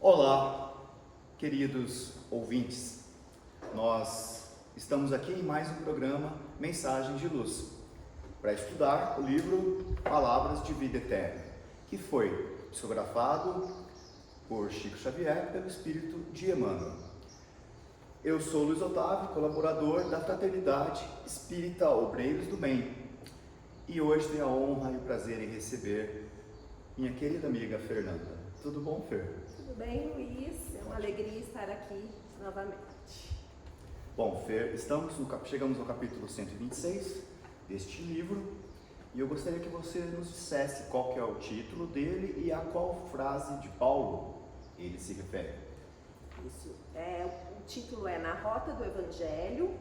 Olá, queridos ouvintes. Nós estamos aqui em mais um programa Mensagem de Luz, para estudar o livro Palavras de Vida Eterna, que foi psicografado por Chico Xavier pelo Espírito de Emmanuel. Eu sou Luiz Otávio, colaborador da Fraternidade Espírita Obreiros do Bem, e hoje tenho a honra e o prazer em receber minha querida amiga Fernanda. Tudo bom, Fer? Tudo bem, Luiz? É uma alegria estar aqui novamente. Bom, Fer, chegamos no capítulo 126 deste livro, e eu gostaria que você nos dissesse qual que é o título dele e a qual frase de Paulo ele se refere. Isso. O título é Na Rota do Evangelho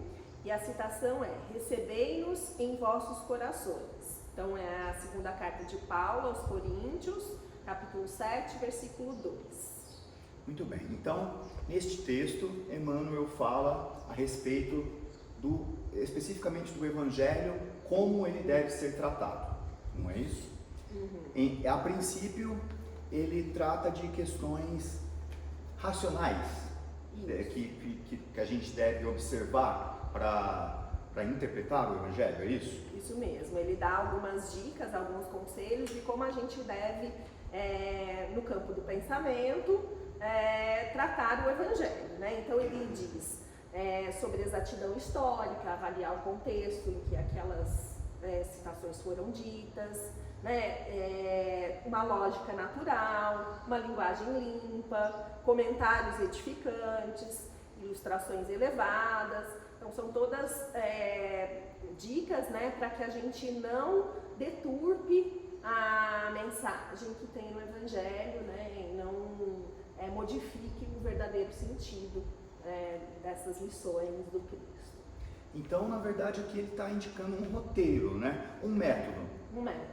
e a citação é: recebei-nos em vossos corações. Então é a segunda carta de Paulo aos Coríntios, capítulo 7, versículo 2. Muito bem, então neste texto Emmanuel fala a respeito especificamente do Evangelho, como ele deve ser tratado, não é isso? A princípio ele trata de questões racionais que a gente deve observar para interpretar o Evangelho, é isso? Isso mesmo, ele dá algumas dicas, alguns conselhos de como a gente deve, no campo do pensamento, tratar o Evangelho, né? Então ele diz sobre exatidão histórica, avaliar o contexto em que aquelas citações foram ditas, né? Uma lógica natural, uma linguagem limpa, comentários edificantes, ilustrações elevadas. Então são todas dicas, né, para que a gente não deturpe a mensagem que tem no Evangelho, né, e não modifique o verdadeiro sentido dessas lições do Cristo. Então, na verdade, aqui ele está indicando um roteiro, né? Um método.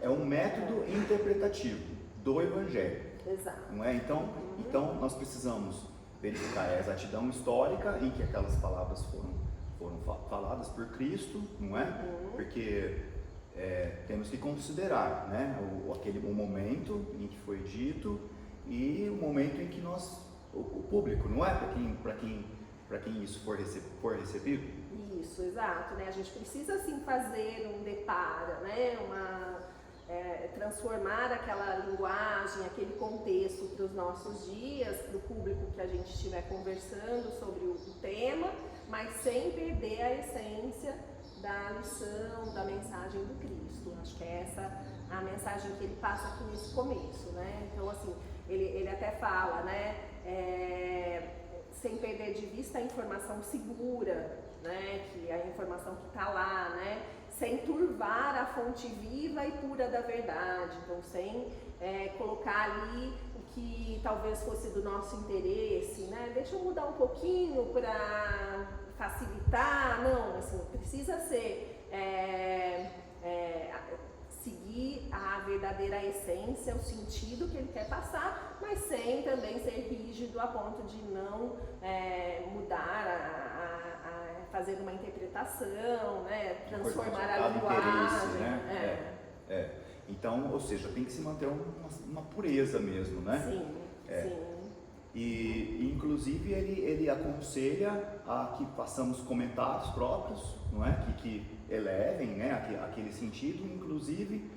É um método interpretativo do Evangelho. Exato. Não é? Então nós precisamos verificar a exatidão histórica em que aquelas palavras foram faladas por Cristo, não é? Porque temos que considerar, né, o momento em que foi dito e o momento em que o público, não é? Para quem isso for recebido. Isso, exato, né? A gente precisa sim fazer um depara, né? Transformar aquela linguagem, aquele contexto para os nossos dias, para o público que a gente estiver conversando sobre o tema, mas sem perder a essência da lição, da mensagem do Cristo. Acho que é essa a mensagem que ele passa aqui nesse começo, né? Então, assim, ele até fala, né? Sem perder de vista a informação segura, né? Que é a informação que está lá, né? Sem turvar a fonte viva e pura da verdade, então sem colocar ali o que talvez fosse do nosso interesse, né? Deixa eu mudar um pouquinho para facilitar, não, assim, precisa ser seguir a verdadeira essência, o sentido que ele quer passar, mas sem também ser rígido a ponto de não mudar fazer uma interpretação, né? Transformar a linguagem. Né? Então, ou seja, tem que se manter uma pureza mesmo, né? Sim. E inclusive ele aconselha a que façamos comentários próprios, não é? Que elevem, né, aquele sentido, inclusive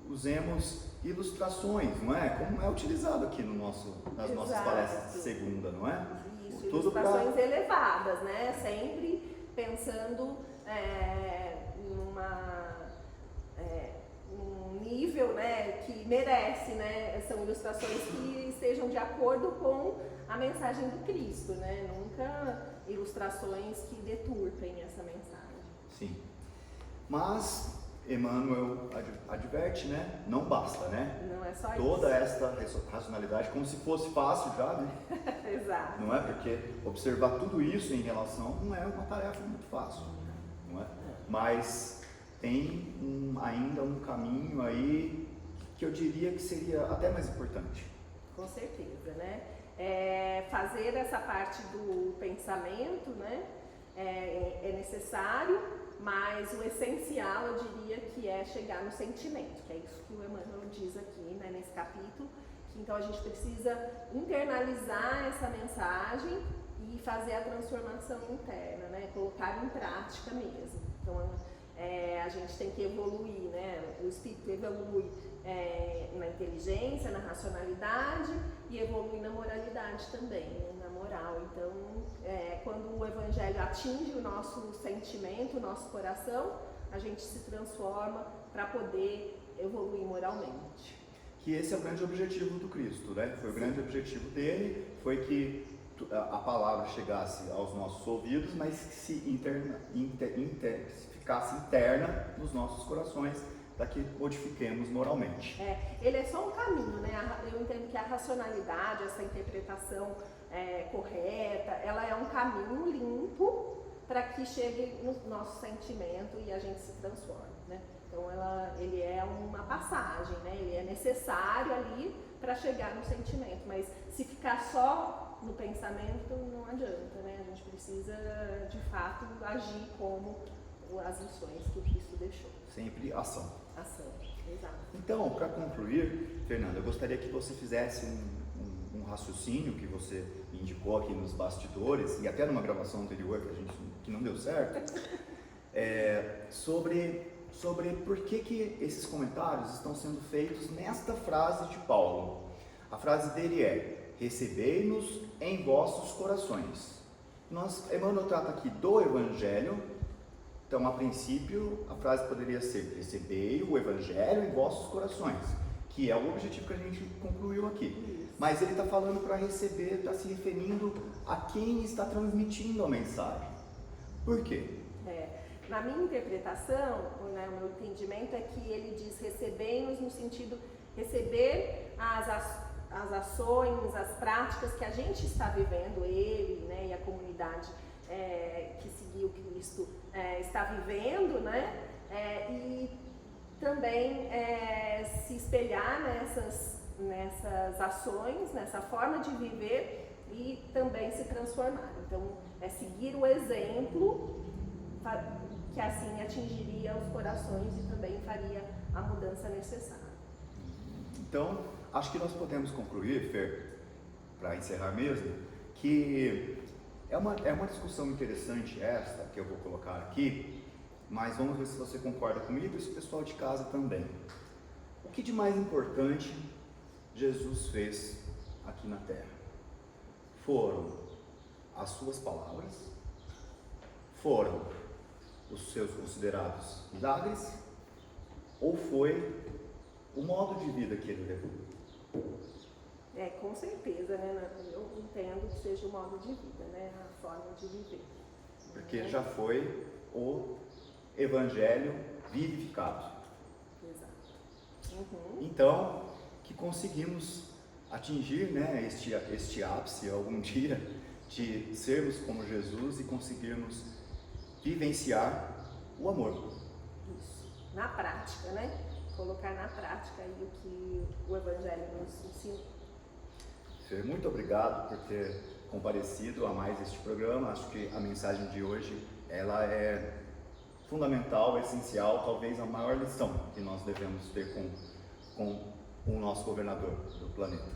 usemos ilustrações, não é? Como é utilizado aqui nas nossas palestras de segunda, não é? Isso, ilustrações elevadas, né? Sempre pensando num nível, né, que merece, né? São ilustrações que estejam de acordo com a mensagem do Cristo, né? Nunca ilustrações que deturpem essa mensagem. Sim. Mas Emmanuel adverte, né? Não basta, né? Não é só toda esta racionalidade, como se fosse fácil já, né? Exato. Não é? Porque observar tudo isso em relação não é uma tarefa muito fácil, não é? Mas tem ainda um caminho aí que eu diria que seria até mais importante. Com certeza, né? Fazer essa parte do pensamento, né? É necessário, mas o essencial, eu diria, que é chegar no sentimento, que é isso que o Emmanuel diz aqui, né, nesse capítulo, Então a gente precisa internalizar essa mensagem e fazer a transformação interna, né? Colocar em prática mesmo. Então a gente tem que evoluir, né? O espírito evolui na inteligência, na racionalidade e evolui na moralidade também, né? Na moral. Então, quando o evangelho atinge o nosso sentimento, o nosso coração, a gente se transforma para poder evoluir moralmente. Que esse é o grande objetivo do Cristo, né? Foi o grande objetivo dele, foi que a palavra chegasse aos nossos ouvidos, mas que ficasse interna nos nossos corações, para que modifiquemos moralmente. Ele é só um caminho, né? Eu entendo que a racionalidade, essa interpretação correta, ela é um caminho limpo para que chegue no nosso sentimento e a gente se transforme, né? Então ele é uma passagem, né? Ele é necessário ali para chegar no sentimento, mas se ficar só no pensamento não adianta, né? A gente precisa de fato agir como as lições que o Cristo deixou. Sempre ação. Ação, exato. Então, para concluir, Fernanda, eu gostaria que você fizesse um raciocínio que você indicou aqui nos bastidores e até numa gravação anterior que não deu certo, sobre por que esses comentários estão sendo feitos nesta frase de Paulo. A frase dele é: recebei-nos em vossos corações. Emmanuel trata aqui do Evangelho. Então, a princípio, a frase poderia ser: recebei o Evangelho em vossos corações, que é o objetivo que a gente concluiu aqui. Isso. Mas ele está falando para receber, está se referindo a quem está transmitindo a mensagem. Por quê? Na minha interpretação, né, o meu entendimento é que ele diz recebei-nos no sentido receber as ações, as práticas que a gente está vivendo, ele, né, e a comunidade que seguiu Cristo está vivendo, né, e também se espelhar nessas ações, nessa forma de viver e também se transformar. Então, seguir o exemplo que assim atingiria os corações e também faria a mudança necessária. Então, acho que nós podemos concluir, Fer, para encerrar mesmo, que é uma discussão interessante esta que eu vou colocar aqui, mas vamos ver se você concorda comigo e se o pessoal de casa também. O que de mais importante Jesus fez aqui na Terra? Foram as suas palavras? Foram os seus considerados milagres? Ou foi o modo de vida que ele levou? Com certeza, né? Eu entendo que seja o modo de vida, né? A forma de viver. Porque já foi o Evangelho vivificado. Exato. Uhum. Então, que conseguimos atingir, né, este ápice algum dia de sermos como Jesus e conseguirmos vivenciar o amor. Isso. Na prática, né? Colocar na prática aí o que o Evangelho nos ensinou. Fer, muito obrigado por ter comparecido a mais este programa. Acho que a mensagem de hoje ela é fundamental, essencial, talvez a maior lição que nós devemos ter com o nosso governador do planeta.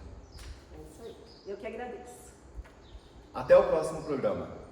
É isso aí. Eu que agradeço. Até o próximo programa.